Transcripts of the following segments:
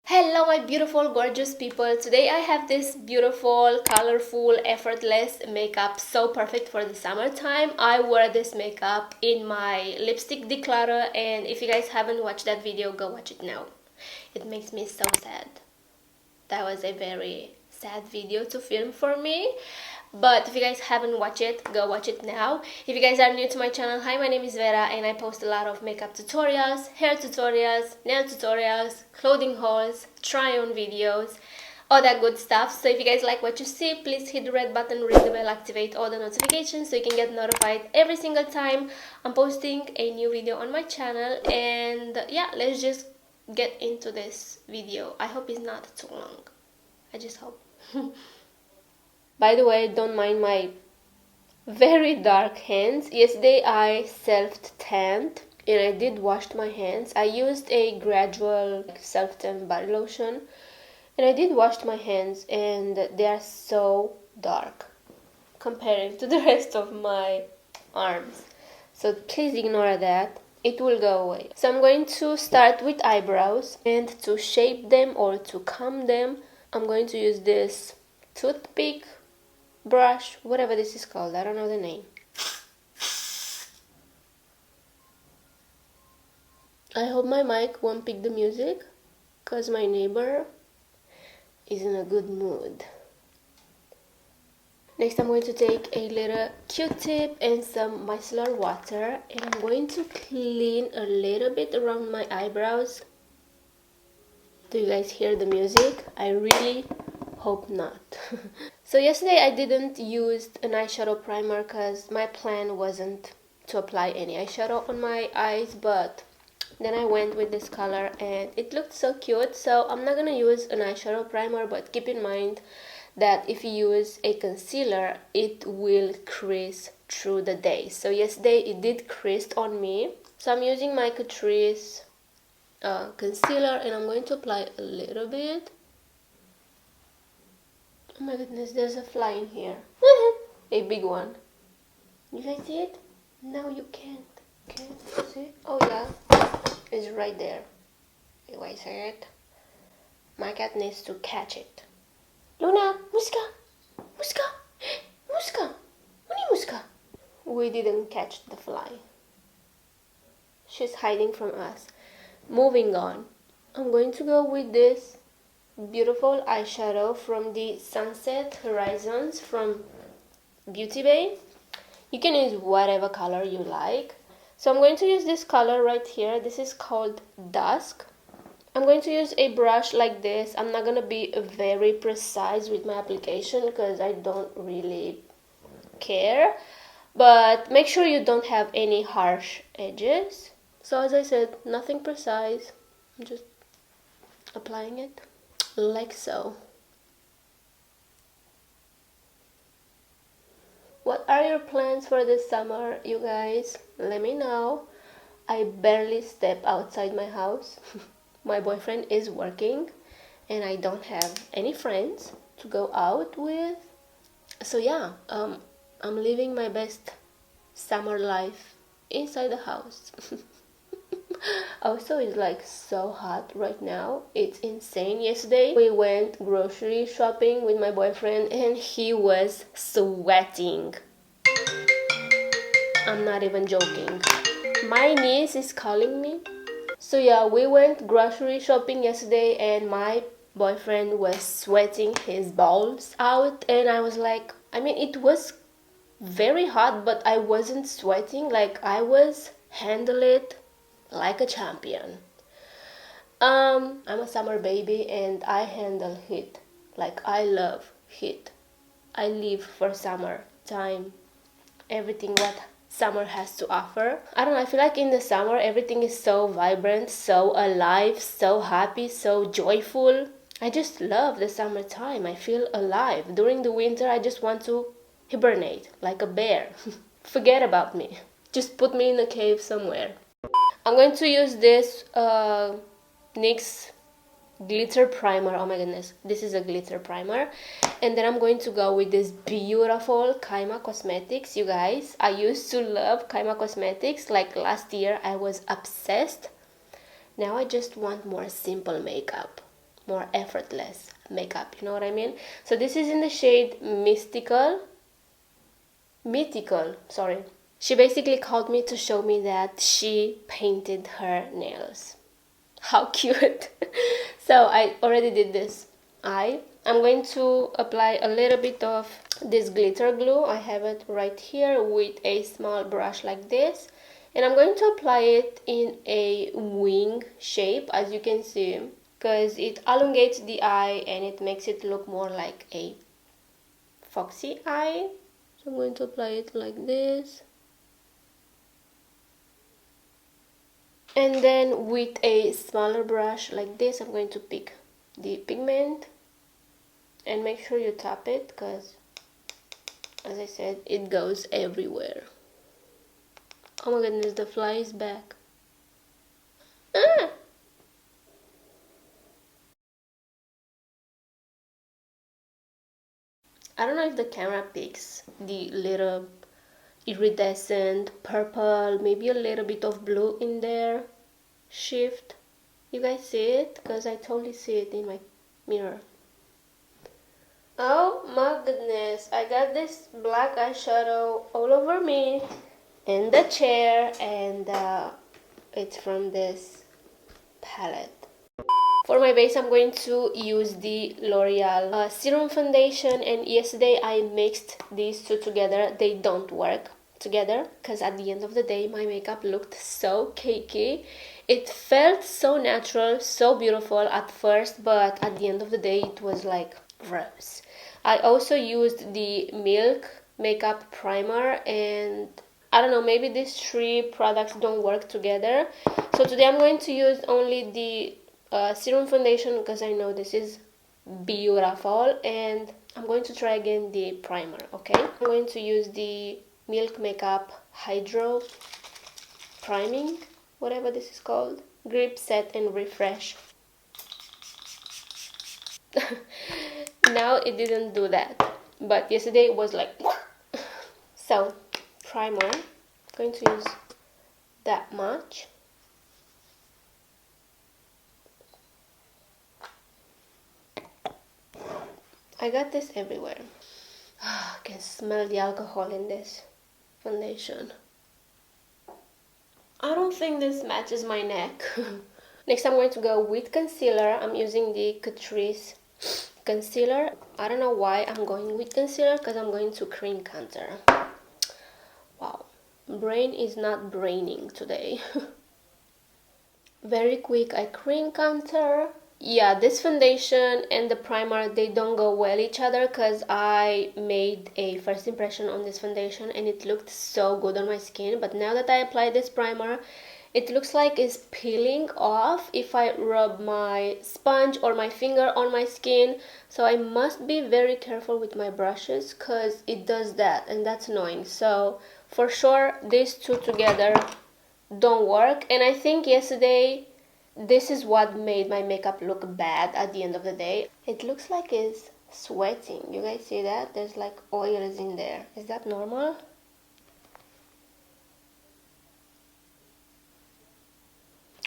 Hello my beautiful gorgeous people. Today I have this beautiful, colorful, effortless makeup, so perfect for the summertime. I wear this makeup in my lipstick declutter, and if you guys haven't watched that video, go watch it now. It makes me so sad. That was a very sad video to film for me. But if you guys haven't watched it, go watch it now. If you guys are new to my channel, hi, my name is Vera and I post a lot of makeup tutorials, hair tutorials, nail tutorials, clothing hauls, try on videos, all that good stuff. So if you guys like what you see, please hit the red button, ring the bell, activate all the notifications so you can get notified every single time I'm posting a new video on my channel. And yeah, let's just get into this video. I hope it's not too long. I just hope. By the way, don't mind my very dark hands. Yesterday I self-tanned and I did wash my hands. I used a gradual self-tan body lotion and I did wash my hands, and they are so dark comparing to the rest of my arms. So please ignore that. It will go away. So I'm going to start with eyebrows, and to shape them or to comb them, I'm going to use this toothpick brush, whatever this is called, I don't know the name. I hope my mic won't pick the music because my neighbor is in a good mood. Next I'm going to take a little Q-tip and some micellar water, and I'm going to clean a little bit around my eyebrows. Do you guys hear the music? I really hope not. So yesterday I didn't use an eyeshadow primer because my plan wasn't to apply any eyeshadow on my eyes, but then I went with this color and it looked so cute. So I'm not gonna use an eyeshadow primer, but keep in mind that if you use a concealer, it will crease through the day. So yesterday it did crease on me. So I'm using my Catrice concealer and I'm going to apply a little bit. Oh my goodness, there's a fly in here. A big one. You guys see it? No, you can't. Can't you see? Oh yeah, it's right there. You guys see it? My cat needs to catch it. Luna, Muska, Muska, Muska, Muni Muska. We didn't catch the fly. She's hiding from us. Moving on. I'm going to go with this beautiful eyeshadow from the Sunset Horizons from BeautyBay. You can use whatever color you like. So I'm going to use this color right here. This is called Dusk. I'm going to use a brush like this. I'm not going to be very precise with my application because I don't really care. But make sure you don't have any harsh edges. So as I said, nothing precise. I'm just applying it like so. What are your plans for this summer, you guys? Let me know. I barely step outside my house. My boyfriend is working and I don't have any friends to go out with. So yeah, I'm living my best summer life inside the house. Also, it's like so hot right now. It's insane. Yesterday we went grocery shopping with my boyfriend and he was sweating. I'm not even joking. My niece is calling me. So yeah, we went grocery shopping yesterday and my boyfriend was sweating his balls out, and I was like, I mean, it was very hot, but I wasn't sweating. Like, I was handle it like a champion. I'm a summer baby and I handle heat. Like, I love heat. I live for summer time. Everything what summer has to offer. I don't know, I feel like in the summer everything is so vibrant, so alive, so happy, so joyful. I just love the summertime. I feel alive. During the winter I just want to hibernate like a bear. Forget about me. Just put me in a cave somewhere. I'm going to use this NYX glitter primer. Oh my goodness, this is a glitter primer. And then I'm going to go with this beautiful Kaima Cosmetics. You guys, I used to love Kaima Cosmetics. Like last year I was obsessed. Now I just want more simple makeup. more effortless makeup, you know what I mean? So this is in the shade Mythical, sorry. She basically called me to show me that she painted her nails. How cute. So I already did this eye. I'm going to apply a little bit of this glitter glue. I have it right here with a small brush like this, and I'm going to apply it in a wing shape, as you can see, because it elongates the eye and it makes it look more like a foxy eye. So I'm going to apply it like this. And then with a smaller brush like this, I'm going to pick the pigment and make sure you tap it, because as I said, it goes everywhere. Oh my goodness, the fly is back. Ah! I don't know if the camera picks the little iridescent purple, maybe a little bit of blue in there shift. You guys see it? Because I totally see it in my mirror. Oh my goodness, I got this black eyeshadow all over me in the chair, and it's from this palette. For my base, I'm going to use the L'Oreal Serum Foundation, and yesterday I mixed these two together. They don't work together because at the end of the day my makeup looked so cakey. It felt so natural, so beautiful at first, but at the end of the day it was like gross. I also used the Milk makeup primer, and I don't know, maybe these three products don't work together. So today I'm going to use only the Serum Foundation because I know this is beautiful, and I'm going to try again the primer, okay? I'm going to use the Milk Makeup Hydro Priming, whatever this is called. Grip, Set and Refresh. Now it didn't do that, but yesterday it was like so. Primer, I'm going to use that much. I got this everywhere. I can smell the alcohol in this foundation. I don't think this matches my neck. Next I'm going to go with concealer. I'm using the Catrice concealer. I don't know why I'm going with concealer, because I'm going to cream contour. Wow, brain is not braining today. Very quick, I cream contour. Yeah, this foundation and the primer, they don't go well each other, because I made a first impression on this foundation and it looked so good on my skin, but now that I apply this primer, it looks like it's peeling off if I rub my sponge or my finger on my skin. So I must be very careful with my brushes, because it does that and that's annoying. So for sure these two together don't work, and I think yesterday this is what made my makeup look bad at the end of the day. It looks like it's sweating. You guys see that? There's like oils in there. Is that normal?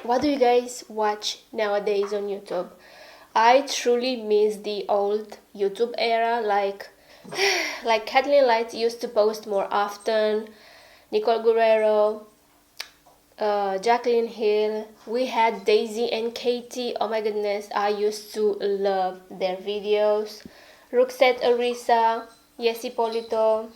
What do you guys watch nowadays on YouTube? I truly miss the old YouTube era, like Kathleen Lights used to post more often, Nicole Guerrero, Jacqueline Hill, we had Daisy and Katie. Oh my goodness, I used to love their videos. Roxette Arisa, Yesy Polito.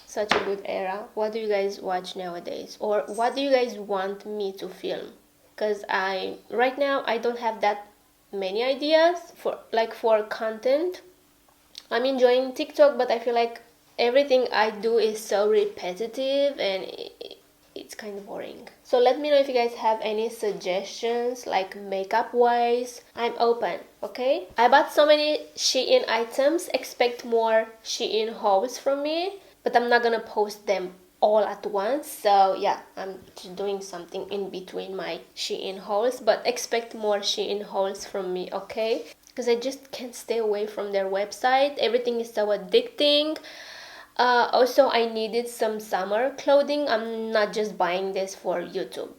Such a good era. What do you guys watch nowadays? Or what do you guys want me to film? Because right now I don't have that many ideas for content. I'm enjoying TikTok, but I feel like everything I do is so repetitive and it's kind of boring. So let me know if you guys have any suggestions, like makeup wise. I'm open, okay? I bought so many Shein items. Expect more Shein hauls from me, but I'm not gonna post them all at once. So yeah, I'm just doing something in between my Shein hauls, but expect more Shein hauls from me, okay? Because I just can't stay away from their website. Everything is so addicting. Also, I needed some summer clothing. I'm not just buying this for YouTube.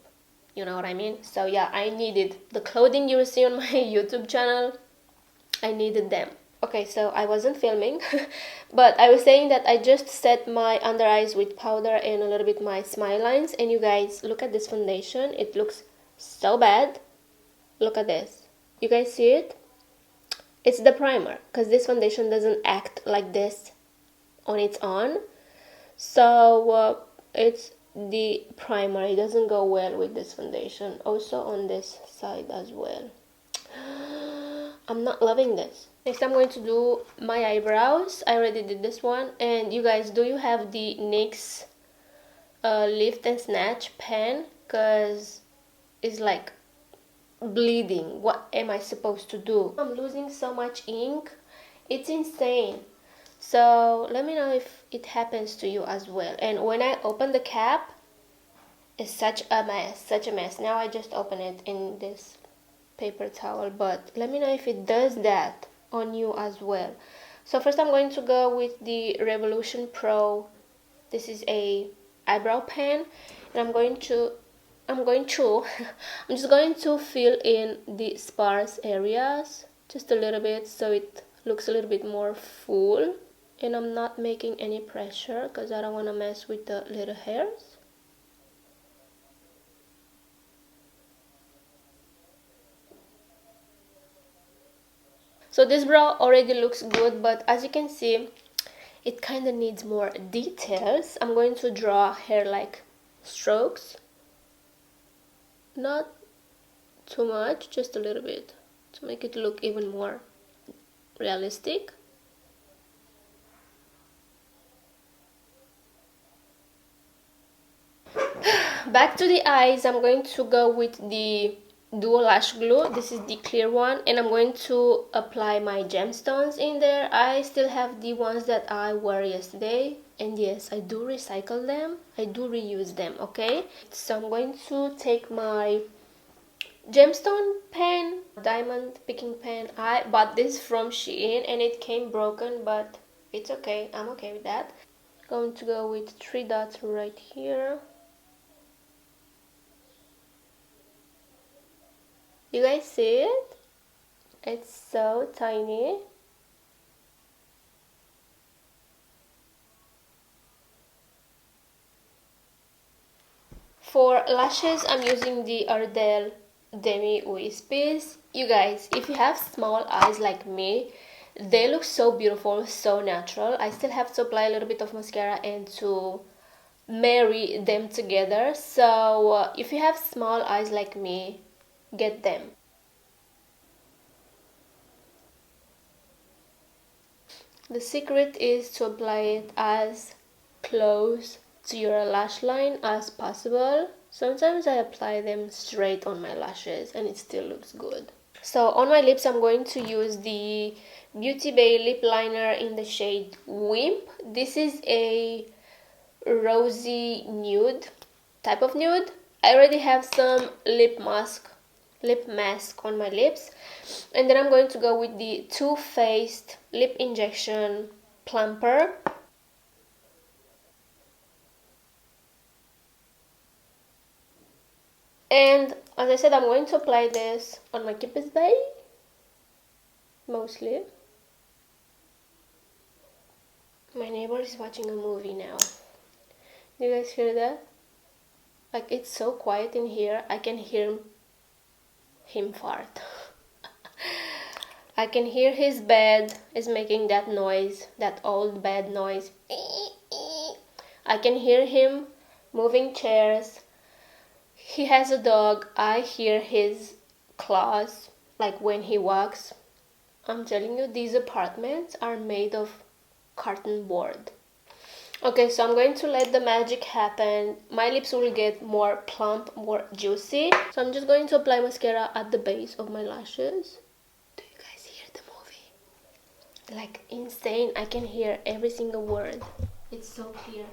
You know what I mean? So yeah, I needed the clothing you see on my YouTube channel. I needed them. Okay, so I wasn't filming, but I was saying that I just set my under eyes with powder and a little bit my smile lines. And you guys, look at this foundation. It looks so bad. Look at this. You guys see it? It's the primer, because this foundation doesn't act like this on its own. So it's the primer. It doesn't go well with this foundation. Also on this side as well. I'm not loving this. Next I'm going to do my eyebrows. I already did this one. And you guys, do you have the NYX lift and snatch pen? Because it's like bleeding. What am I supposed to do? I'm losing so much ink. It's insane. So let me know if it happens to you as well. And when I open the cap, it's such a mess. Now I just open it in this paper towel, but let me know if it does that on you as well. So first I'm going to go with the Revolution Pro. This is a eyebrow pen, and I'm just going to fill in the sparse areas just a little bit so it looks a little bit more full. And I'm not making any pressure because I don't want to mess with the little hairs. So this brow already looks good, but as you can see, it kind of needs more details. I'm going to draw hair-like strokes. Not too much, just a little bit, to make it look even more realistic. Back to the eyes, I'm going to go with the Duo Lash Glue. This is the clear one, and I'm going to apply my gemstones in there. I still have the ones that I wore yesterday, and yes, I do recycle them. I do reuse them, okay? So I'm going to take my gemstone pen, diamond picking pen. I bought this from Shein and it came broken, but it's okay. I'm okay with that. Going to go with 3 dots right here. You guys see it? It's so tiny. For lashes, I'm using the Ardell Demi wispies. You guys, if you have small eyes like me, they look so beautiful, so natural. I still have to apply a little bit of mascara and to marry them together. So if you have small eyes like me, get them. The secret is to apply it as close to your lash line as possible. Sometimes I apply them straight on my lashes and it still looks good. So on my lips I'm going to use the BeautyBay lip liner in the shade Wimp. This is a rosy nude type of nude. I already have some lip mask on my lips, and then I'm going to go with the Too Faced lip injection plumper. And as I said, I'm going to apply this on my BeautyBay mostly. My neighbor is watching a movie now. Do you guys hear that? Like, it's so quiet in here, I can hear him fart. I can hear his bed is making that noise, that old bed noise. I can hear him moving chairs. He has a dog. I hear his claws, like when he walks. I'm telling you, these apartments are made of carton board. Okay, so I'm going to let the magic happen. My lips will get more plump, more juicy. So I'm just going to apply mascara at the base of my lashes. Do you guys hear the movie? Like, insane. I can hear every single word. It's so clear.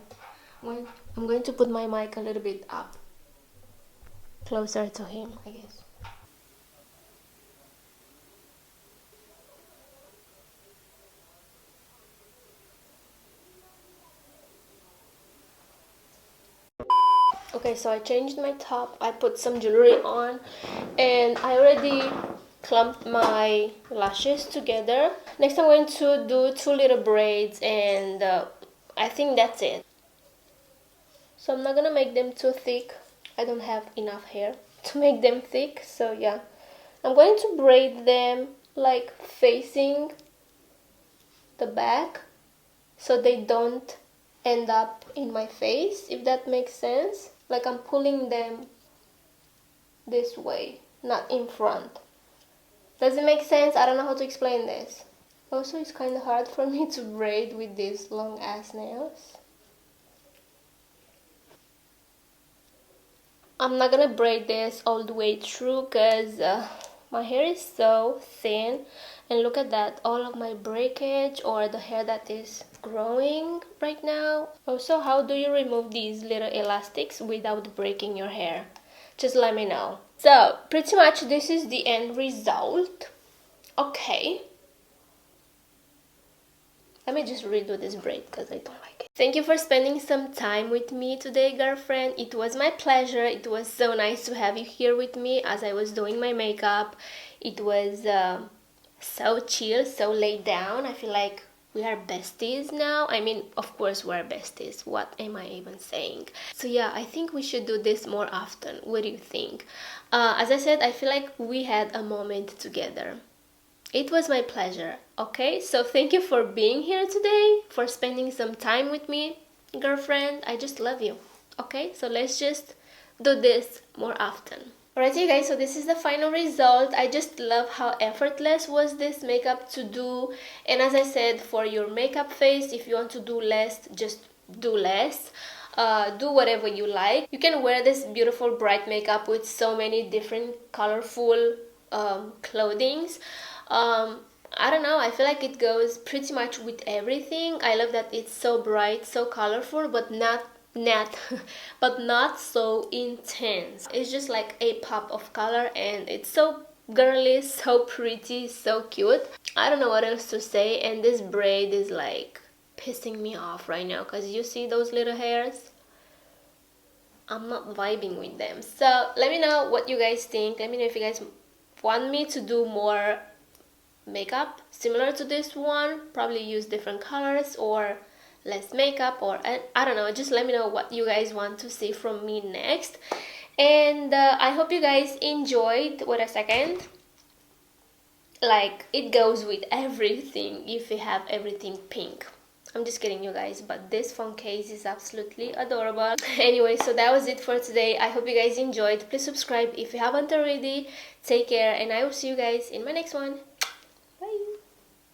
I'm going to put my mic a little bit up, closer to him, I guess. Okay, so I changed my top, I put some jewelry on, and I already clumped my lashes together. Next I'm going to do 2 little braids, and I think that's it. So I'm not gonna make them too thick. I don't have enough hair to make them thick, so yeah. I'm going to braid them like facing the back so they don't end up in my face, if that makes sense. Like I'm pulling them this way, not in front. Does it make sense? I don't know how to explain this. Also, it's kind of hard for me to braid with these long ass nails. I'm not gonna braid this all the way through because my hair is so thin, and look at that, all of my breakage or the hair that is growing right now. Also, how do you remove these little elastics without breaking your hair? Just let me know. So pretty much this is the end result. Okay, let me just redo this braid because I don't like it. Thank you for spending some time with me today, girlfriend. It was my pleasure. It was so nice to have you here with me as I was doing my makeup. It was so chill, so laid down. I feel like we are besties now. I mean, of course we're besties. What am I even saying? So yeah, I think we should do this more often. What do you think? As I said, I feel like we had a moment together. It was my pleasure. Okay, so thank you for being here today, for spending some time with me, girlfriend. I just love you. Okay, so let's just do this more often. Alright, you guys, so this is the final result. I just love how effortless was this makeup to do. And as I said, for your makeup face, if you want to do less, just do less. Do whatever you like. You can wear this beautiful bright makeup with so many different colorful clothings. I don't know, I feel like it goes pretty much with everything. I love that it's so bright, so colorful, but not but not so intense. It's just like a pop of color, and it's so girly, so pretty, so cute. I don't know what else to say. And this braid is like pissing me off right now because you see those little hairs? I'm not vibing with them. So let me know what you guys think. Let me know if you guys want me to do more makeup similar to this one, probably use different colors or less makeup, or I don't know, just let me know what you guys want to see from me next. And I hope you guys enjoyed. Wait a second, like it goes with everything if you have everything pink. I'm just kidding, you guys, but this phone case is absolutely adorable. Anyway, so that was it for today. I hope you guys enjoyed. Please subscribe if you haven't already. Take care, and I will see you guys in my next one.